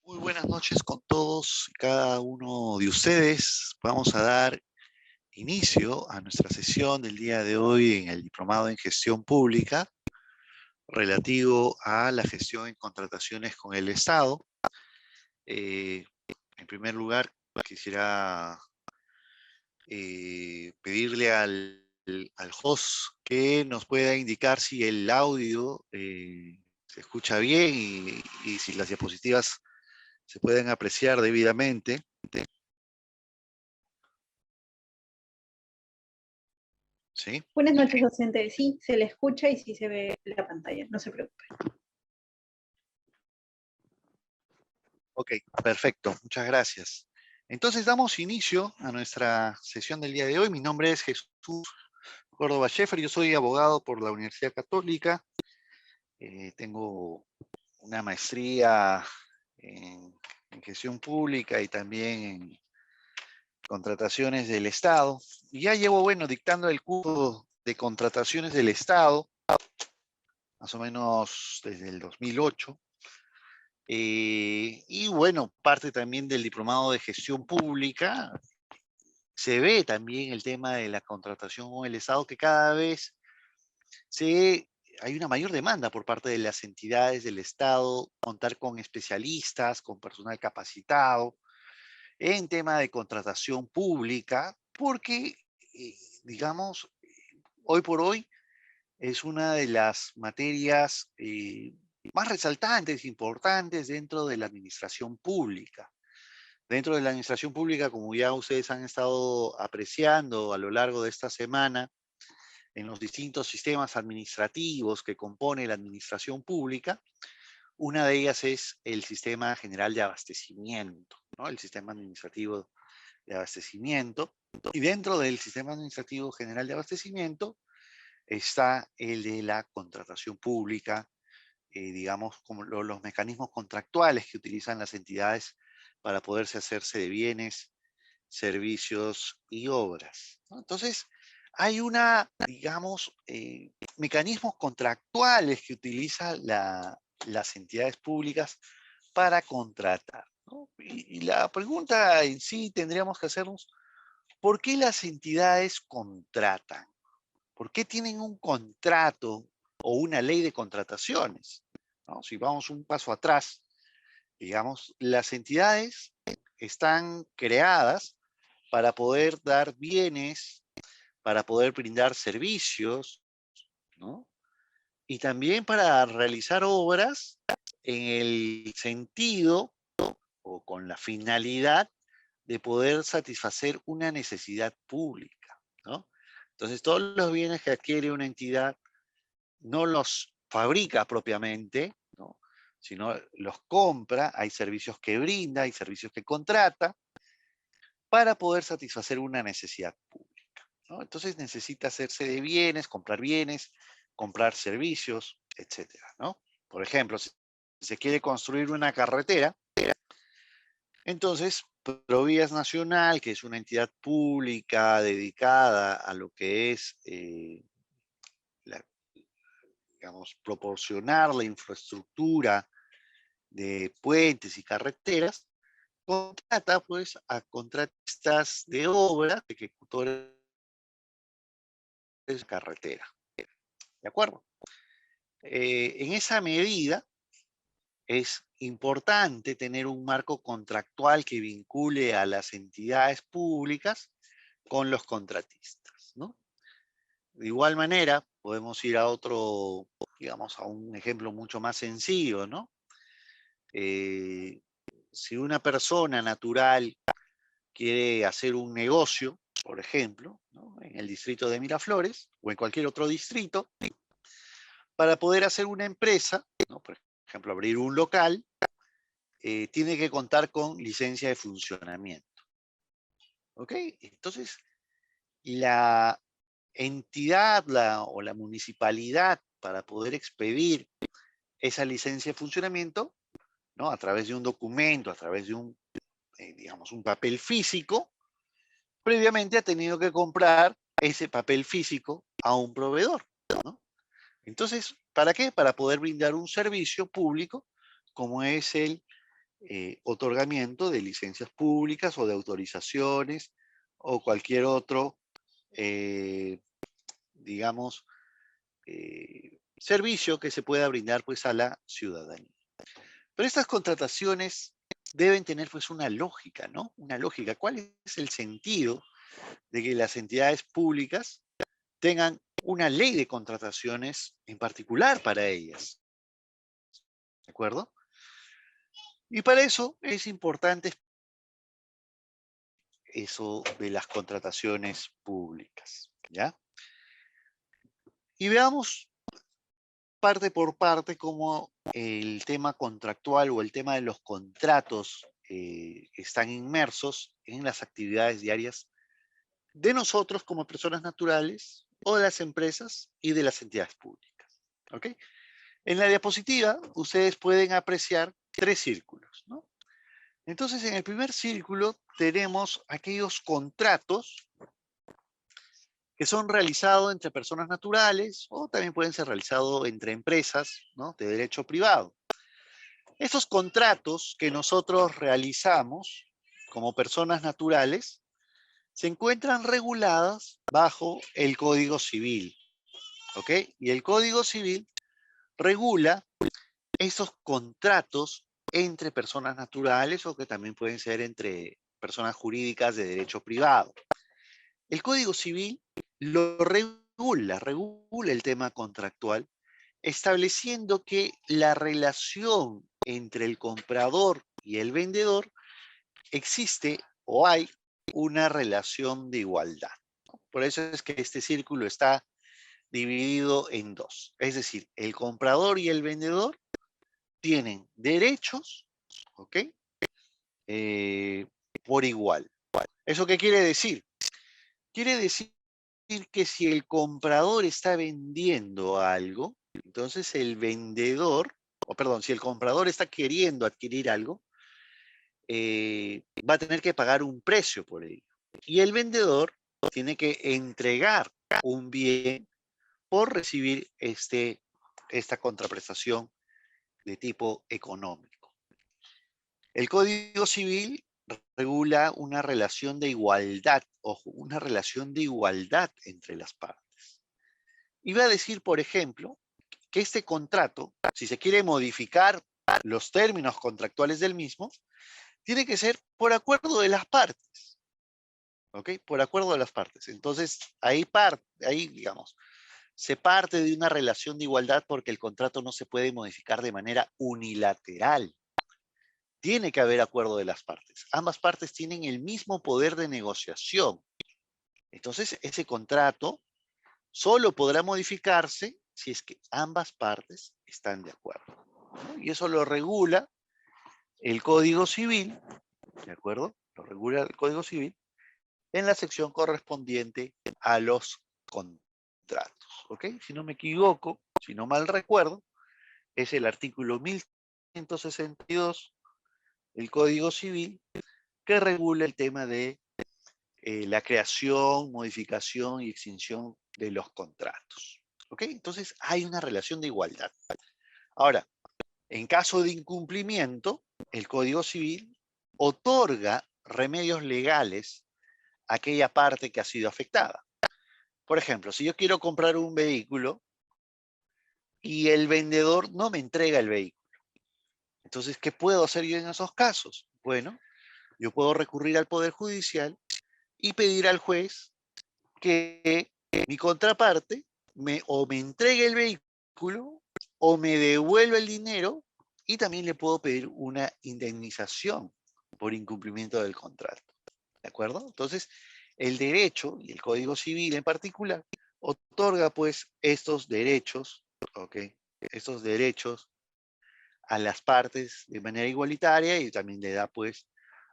Muy buenas noches con todos y cada uno de ustedes. Vamos a dar inicio a nuestra sesión del día de hoy en el Diplomado en Gestión Pública relativo a la gestión en contrataciones con el Estado. En primer lugar, quisiera pedirle al host que nos pueda indicar si el audio se escucha bien y si las diapositivas se pueden apreciar debidamente. ¿Sí? Buenas noches, docente. Sí, se le escucha y sí se ve la pantalla, no se preocupe. Ok, perfecto, muchas gracias. Entonces damos inicio a nuestra sesión del día de hoy. Mi nombre es Jesús Córdoba Scheffer, yo soy abogado por la Universidad Católica. Tengo una maestría en gestión pública y también en contrataciones del Estado. Y ya llevo, dictando el curso de contrataciones del Estado, más o menos desde el 2008. Y parte también del diplomado de gestión pública. Se ve también el tema de la contratación con el Estado, que cada vez hay una mayor demanda por parte de las entidades del Estado, contar con especialistas, con personal capacitado en tema de contratación pública, porque, digamos, hoy por hoy es una de las materias más resaltantes, importantes dentro de la administración pública. Dentro de la administración pública, como ya ustedes han estado apreciando a lo largo de esta semana, en los distintos sistemas administrativos que compone la administración pública, una de ellas es el Sistema General de Abastecimiento, ¿no? El Sistema Administrativo de Abastecimiento. Y dentro del Sistema Administrativo General de Abastecimiento está el de la contratación pública, digamos, como los mecanismos contractuales que utilizan las entidades para poderse hacerse de bienes, servicios y obras, ¿no? Entonces, hay digamos, mecanismos contractuales que utilizan las entidades públicas para contratar, ¿no? Y la pregunta en sí tendríamos que hacernos, ¿por qué las entidades contratan? ¿Por qué tienen un contrato o una ley de contrataciones? ¿No? Si vamos un paso atrás, digamos, las entidades están creadas para poder dar bienes, para poder brindar servicios, ¿no? Y también para realizar obras en el sentido o con la finalidad de poder satisfacer una necesidad pública, ¿no? Entonces, todos los bienes que adquiere una entidad no los fabrica propiamente, ¿no? Sino los compra, hay servicios que brinda, hay servicios que contrata, para poder satisfacer una necesidad pública, ¿no? Entonces necesita hacerse de bienes, comprar servicios, etcétera, ¿no? Por ejemplo, si se quiere construir una carretera, entonces Provías Nacional, que es una entidad pública dedicada a lo que es, digamos, proporcionar la infraestructura de puentes y carreteras, contrata pues a contratistas de obra, ejecutores de carretera. ¿De acuerdo? En esa medida es importante tener un marco contractual que vincule a las entidades públicas con los contratistas, ¿no? De igual manera, podemos ir a otro, digamos, a un ejemplo mucho más sencillo, ¿no? Si una persona natural quiere hacer un negocio, por ejemplo, ¿no? En el distrito de Miraflores o en cualquier otro distrito, para poder hacer una empresa, ¿no? Por ejemplo, abrir un local, tiene que contar con licencia de funcionamiento. ¿Ok? Entonces, la entidad o la municipalidad para poder expedir esa licencia de funcionamiento, ¿no? A través de un documento, a través de digamos, un papel físico, previamente ha tenido que comprar ese papel físico a un proveedor, ¿no? Entonces, ¿para qué? Para poder brindar un servicio público como es el otorgamiento de licencias públicas o de autorizaciones o cualquier otro, digamos, servicio que se pueda brindar pues a la ciudadanía. Pero estas contrataciones deben tener pues una lógica, ¿no? Una lógica. ¿Cuál es el sentido de que las entidades públicas tengan una ley de contrataciones en particular para ellas? ¿De acuerdo? Y para eso es importante eso de las contrataciones públicas, ¿ya? Y veamos parte por parte cómo el tema contractual o el tema de los contratos están inmersos en las actividades diarias de nosotros como personas naturales o de las empresas y de las entidades públicas. ¿Ok? En la diapositiva ustedes pueden apreciar 3 círculos, ¿no? Entonces, en el primer círculo tenemos aquellos contratos que son realizados entre personas naturales o también pueden ser realizados entre empresas, ¿no?, de derecho privado. Estos contratos que nosotros realizamos como personas naturales se encuentran reguladas bajo el Código Civil, ¿ok? Y el Código Civil regula esos contratos entre personas naturales o que también pueden ser entre personas jurídicas de derecho privado. El Código Civil lo regula el tema contractual, estableciendo que la relación entre el comprador y el vendedor existe o hay una relación de igualdad. Por eso es que este círculo está dividido en 2. Es decir, el comprador y el vendedor tienen derechos, ¿ok? Por igual. ¿Eso qué quiere decir? Quiere decir que si el comprador está vendiendo algo, entonces el vendedor, o perdón, si el comprador está queriendo adquirir algo, va a tener que pagar un precio por ello. Y el vendedor tiene que entregar un bien por recibir esta contraprestación de tipo económico. El Código Civil regula una relación de igualdad, ojo, una relación de igualdad entre las partes. Y va a decir, por ejemplo, que este contrato, si se quiere modificar los términos contractuales del mismo, tiene que ser por acuerdo de las partes. ¿Ok? Por acuerdo de las partes. Entonces, ahí digamos, se parte de una relación de igualdad porque el contrato no se puede modificar de manera unilateral. Tiene que haber acuerdo de las partes. Ambas partes tienen el mismo poder de negociación. Entonces, ese contrato solo podrá modificarse si es que ambas partes están de acuerdo, ¿no? Y eso lo regula el Código Civil, ¿de acuerdo? Lo regula el Código Civil en la sección correspondiente a los contratos, ¿ok? Si no me equivoco, si no mal recuerdo, es el artículo 1162 del Código Civil que regula el tema de la creación, modificación y extinción de los contratos. ¿Ok? Entonces hay una relación de igualdad. Ahora, en caso de incumplimiento, el Código Civil otorga remedios legales a aquella parte que ha sido afectada. Por ejemplo, si yo quiero comprar un vehículo y el vendedor no me entrega el vehículo, entonces, ¿qué puedo hacer yo en esos casos? Bueno, yo puedo recurrir al Poder Judicial y pedir al juez que mi contraparte o me entregue el vehículo o me devuelva el dinero y también le puedo pedir una indemnización por incumplimiento del contrato. ¿De acuerdo? Entonces, el derecho y el Código Civil en particular otorga pues estos derechos, ¿ok? Estos derechos a las partes de manera igualitaria y también le da pues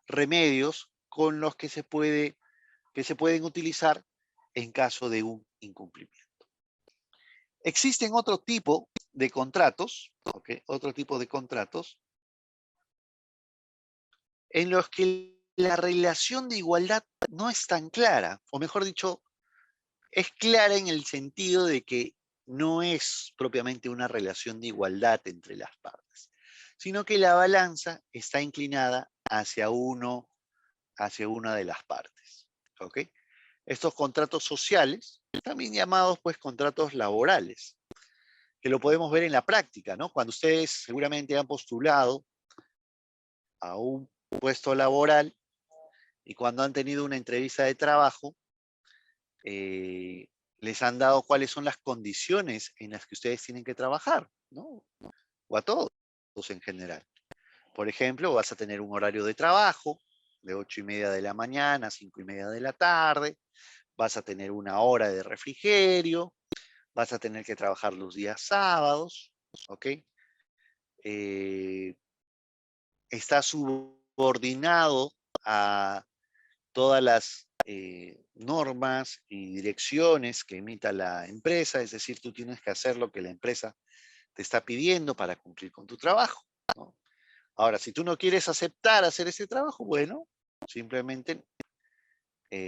remedios con los que se pueden utilizar en caso de un incumplimiento. Existen otro tipo de contratos, ¿ok? Otro tipo de contratos en los que la relación de igualdad no es tan clara, o mejor dicho, es clara en el sentido de que no es propiamente una relación de igualdad entre las partes, sino que la balanza está inclinada hacia una de las partes. ¿Ok? Estos contratos sociales, también llamados pues contratos laborales, que lo podemos ver en la práctica, ¿no? Cuando ustedes seguramente han postulado a un puesto laboral y cuando han tenido una entrevista de trabajo, les han dado cuáles son las condiciones en las que ustedes tienen que trabajar, ¿no? O a todos en general. Por ejemplo, vas a tener un horario de trabajo de 8:30 de la mañana a 5:30 de la tarde, vas a tener una hora de refrigerio, vas a tener que trabajar los días sábados, ¿ok? Eh, está subordinado a todas las normas y direcciones que emita la empresa, es decir, tú tienes que hacer lo que la empresa te está pidiendo para cumplir con tu trabajo, ¿no? Ahora, si tú no quieres aceptar hacer ese trabajo, bueno, simplemente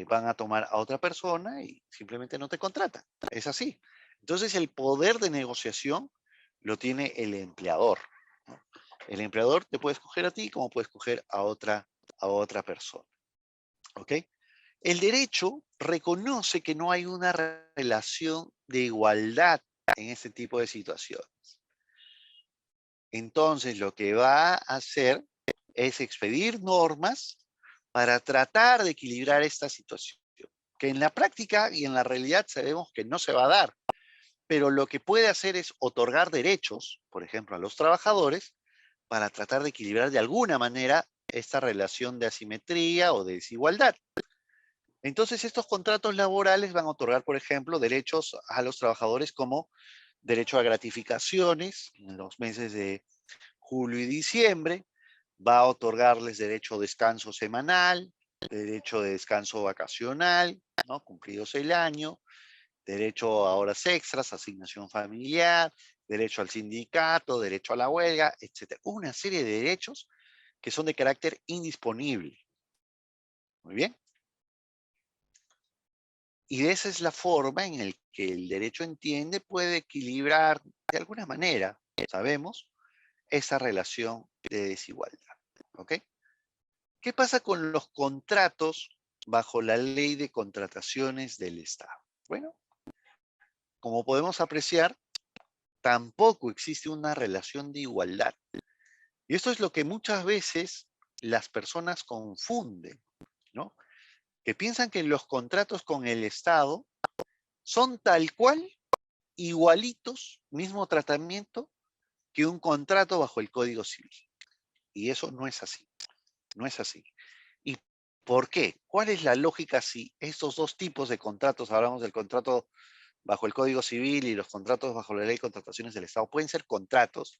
van a tomar a otra persona y simplemente no te contratan. Es así. Entonces, el poder de negociación lo tiene el empleador, ¿no? El empleador te puede escoger a ti como puede escoger a otra persona. ¿Ok? El derecho reconoce que no hay una relación de igualdad en este tipo de situaciones. Entonces, lo que va a hacer es expedir normas para tratar de equilibrar esta situación, que en la práctica y en la realidad sabemos que no se va a dar, pero lo que puede hacer es otorgar derechos, por ejemplo, a los trabajadores, para tratar de equilibrar de alguna manera esta relación de asimetría o de desigualdad. Entonces, estos contratos laborales van a otorgar, por ejemplo, derechos a los trabajadores como derecho a gratificaciones en los meses de julio y diciembre, va a otorgarles derecho a descanso semanal, derecho de descanso vacacional, ¿no? Cumplidos el año, derecho a horas extras, asignación familiar, derecho al sindicato, derecho a la huelga, etc. Una serie de derechos que son de carácter indisponible. Muy bien. Y esa es la forma en la que el derecho entiende puede equilibrar de alguna manera, sabemos, esa relación de desigualdad. ¿Ok? ¿Qué pasa con los contratos bajo la ley de contrataciones del Estado? Bueno, como podemos apreciar, tampoco existe una relación de igualdad. Y esto es lo que muchas veces las personas confunden, ¿no? Que piensan que los contratos con el Estado son tal cual, igualitos, mismo tratamiento que un contrato bajo el Código Civil. Y eso no es así, no es así. ¿Y por qué? ¿Cuál es la lógica si estos dos tipos de contratos, hablamos del contrato bajo el Código Civil y los contratos bajo la Ley de Contrataciones del Estado, pueden ser contratos,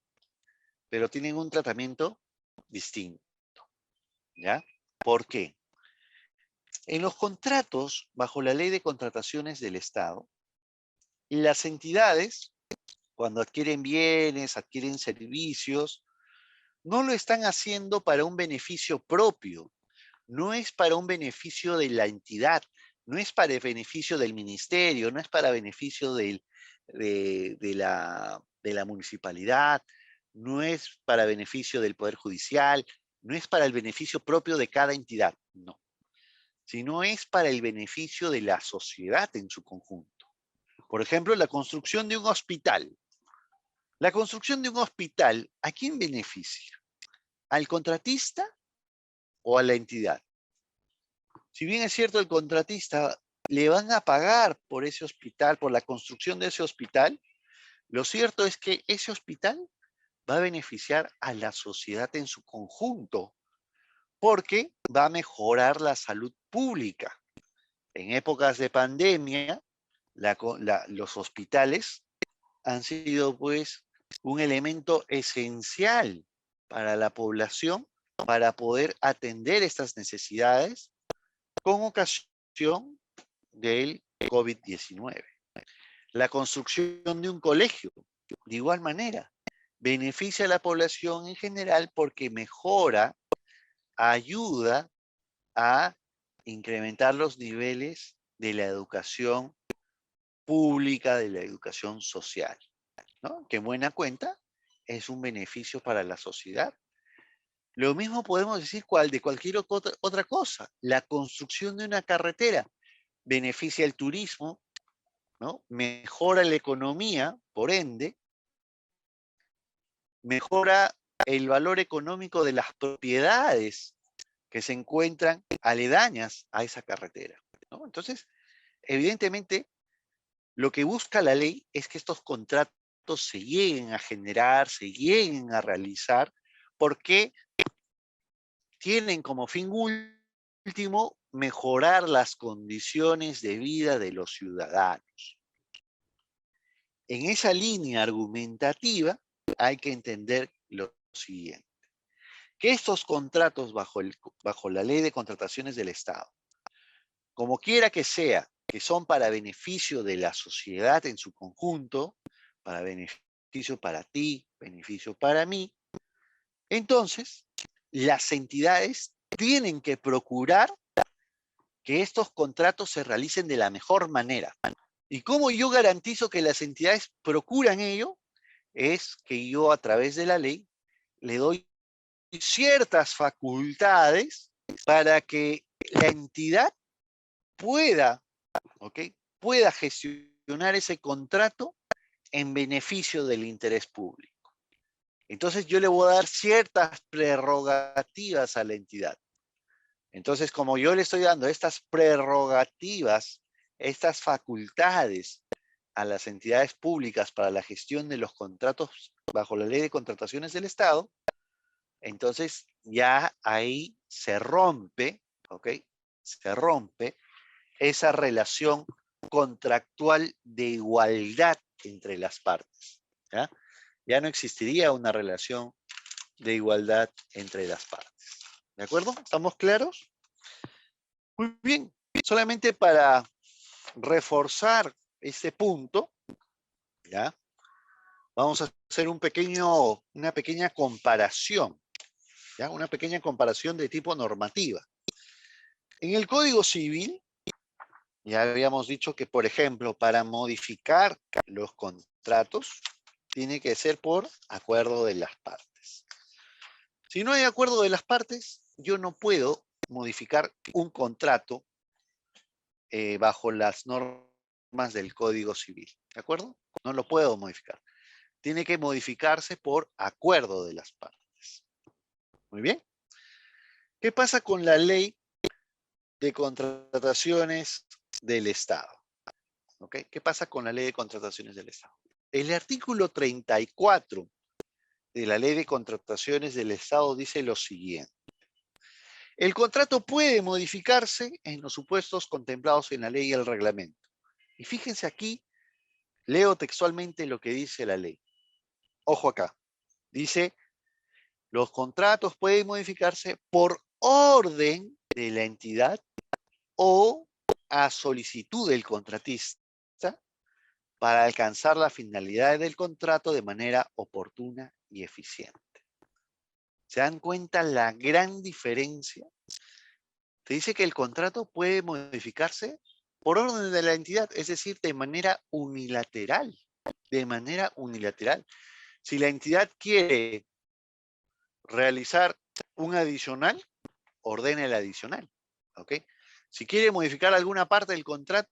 pero tienen un tratamiento distinto? ¿Ya? ¿Por qué? En los contratos bajo la Ley de Contrataciones del Estado, las entidades, cuando adquieren bienes, adquieren servicios, no lo están haciendo para un beneficio propio, no es para un beneficio de la entidad, no es para el beneficio del ministerio, no es para beneficio de la municipalidad, no es para beneficio del Poder Judicial, no es para el beneficio propio de cada entidad, no, sino es para el beneficio de la sociedad en su conjunto. Por ejemplo, la construcción de un hospital. La construcción de un hospital, ¿a quién beneficia? ¿Al contratista o a la entidad? Si bien es cierto, el contratista le van a pagar por ese hospital, por la construcción de ese hospital, lo cierto es que ese hospital va a beneficiar a la sociedad en su conjunto, porque va a mejorar la salud pública. En épocas de pandemia, los hospitales han sido pues un elemento esencial para la población para poder atender estas necesidades con ocasión del COVID-19. La construcción de un colegio, de igual manera, beneficia a la población en general porque mejora, ayuda a incrementar los niveles de la educación pública, de la educación social, ¿no? Que en buena cuenta es un beneficio para la sociedad. Lo mismo podemos decir de cualquier otra cosa. La construcción de una carretera beneficia el turismo, ¿no? Mejora la economía, por ende, mejora el valor económico de las propiedades que se encuentran aledañas a esa carretera, ¿no? Entonces, evidentemente, lo que busca la ley es que estos contratos se lleguen a generar, se lleguen a realizar, porque tienen como fin último mejorar las condiciones de vida de los ciudadanos. En esa línea argumentativa hay que entender lo siguiente, que estos contratos bajo la ley de contrataciones del Estado, como quiera que sea, que son para beneficio de la sociedad en su conjunto, para beneficio para ti, beneficio para mí, entonces las entidades tienen que procurar que estos contratos se realicen de la mejor manera. ¿Y cómo yo garantizo que las entidades procuran ello? Es que yo a través de la ley le doy ciertas facultades para que la entidad pueda, ¿ok?, pueda gestionar ese contrato en beneficio del interés público. Entonces yo le voy a dar ciertas prerrogativas a la entidad. Entonces, como yo le estoy dando estas prerrogativas, estas facultades a las entidades públicas para la gestión de los contratos bajo la ley de contrataciones del Estado, entonces ya ahí se rompe, ¿ok? Se rompe esa relación contractual de igualdad entre las partes, ¿ya? Ya no existiría una relación de igualdad entre las partes. ¿De acuerdo? ¿Estamos claros? Muy bien. Solamente para reforzar este punto, ¿ya? Vamos a hacer una pequeña comparación, ¿ya? Una pequeña comparación de tipo normativa. En el Código Civil, ya habíamos dicho que, por ejemplo, para modificar los contratos, tiene que ser por acuerdo de las partes. Si no hay acuerdo de las partes, yo no puedo modificar un contrato bajo las normas del Código Civil. ¿De acuerdo? No lo puedo modificar. Tiene que modificarse por acuerdo de las partes. Muy bien. ¿Qué pasa con la ley de contrataciones del Estado? ¿Ok? ¿Qué pasa con la ley de contrataciones del Estado? El artículo 34 de la ley de contrataciones del Estado dice lo siguiente. El contrato puede modificarse en los supuestos contemplados en la ley y el reglamento. Y fíjense aquí, leo textualmente lo que dice la ley. Ojo acá. Dice, los contratos pueden modificarse por orden de la entidad o a solicitud del contratista para alcanzar la finalidad del contrato de manera oportuna y eficiente. ¿Se dan cuenta la gran diferencia? Te dice que el contrato puede modificarse por orden de la entidad, es decir, de manera unilateral. De manera unilateral. Si la entidad quiere realizar un adicional, ordena el adicional. ¿Ok? Si quiere modificar alguna parte del contrato,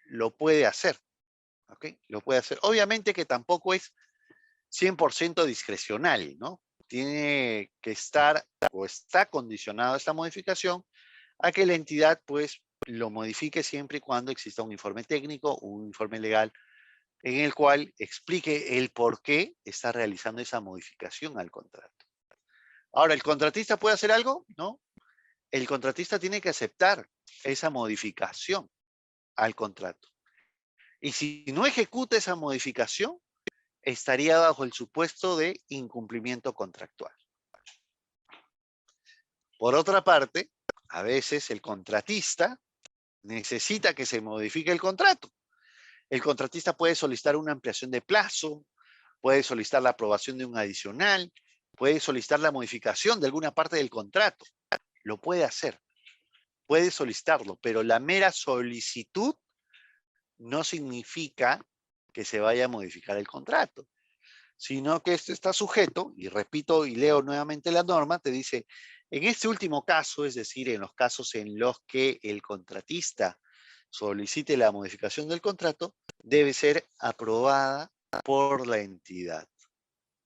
lo puede hacer. ¿Ok? Lo puede hacer. Obviamente que tampoco es 100% discrecional, ¿no? Tiene que estar o está condicionado esta modificación a que la entidad pues lo modifique siempre y cuando exista un informe técnico, un informe legal en el cual explique el por qué está realizando esa modificación al contrato. Ahora, ¿el contratista puede hacer algo? No. El contratista tiene que aceptar esa modificación al contrato. Y si no ejecuta esa modificación, estaría bajo el supuesto de incumplimiento contractual. Por otra parte, a veces el contratista necesita que se modifique el contrato. El contratista puede solicitar una ampliación de plazo, puede solicitar la aprobación de un adicional, puede solicitar la modificación de alguna parte del contrato. Lo puede hacer, puede solicitarlo, pero la mera solicitud no significa que se vaya a modificar el contrato. sino que este está sujeto, y repito y leo nuevamente la norma, te dice, en este último caso, es decir, en los casos en los que el contratista solicite la modificación del contrato, debe ser aprobada por la entidad.